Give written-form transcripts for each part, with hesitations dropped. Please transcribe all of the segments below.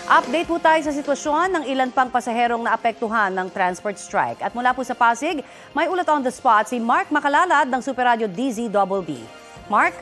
Update po tayo sa sitwasyon ng ilan pang pasaherong naapektuhan ng transport strike. At mula po sa Pasig, may ulat on the spot si Mark Makalalad ng Super Radio DZBB. Mark?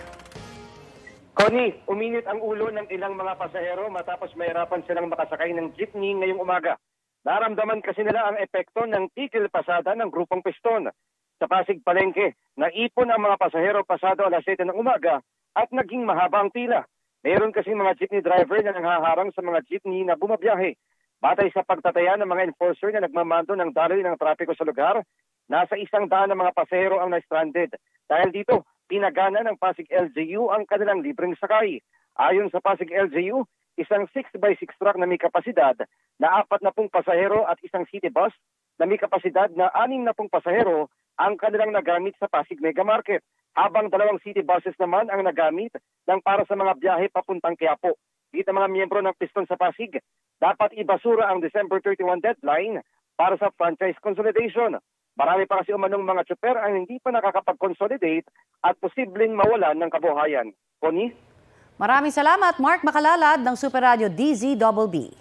Connie, uminit ang ulo ng ilang mga pasahero matapos mahirapan silang makasakay ng jeepney ngayong umaga. Naramdaman kasi nila ang epekto ng tigil pasada ng grupong Piston. Sa Pasig Palengke, naipon ang mga pasahero pasado alas 7 ng umaga at naging mahaba ang pila. Mayroon kasing mga jeepney driver na nanghaharang sa mga jeepney na bumabiyahe. Batay sa pagtataya ng mga enforcer na nagmamando ng daloy ng trapiko sa lugar, nasa 100 na mga pasahero ang na-stranded. Dahil dito, pinagana ng Pasig LGU ang kanilang libreng sakay. Ayon sa Pasig LGU, isang 6x6 truck na may kapasidad na 40 pasahero at isang city bus na may kapasidad na 60 pasahero ang kanilang nagamit sa Pasig Mega Market. Habang 2 city buses naman ang nagamit ng para sa mga biyahe papuntang Quiapo. Dito mga miyembro ng Piston sa Pasig, dapat ibasura ang December 31 deadline para sa franchise consolidation. Marami pa kasi umanong mga tsuper ang hindi pa nakakapag-consolidate at posibleng mawalan ng kabuhayan. Connie? Maraming salamat, Mark Makalalad ng Super Radio DZBB.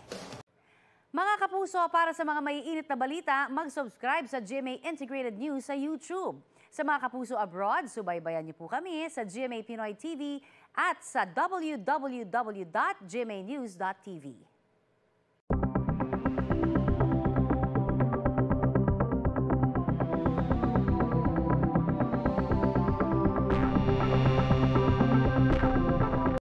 Mga kapuso, para sa mga maiinit na balita, mag-subscribe sa GMA Integrated News sa YouTube. Sa mga kapuso abroad, subaybayan niyo po kami sa GMA Pinoy TV at sa www.gmanews.tv.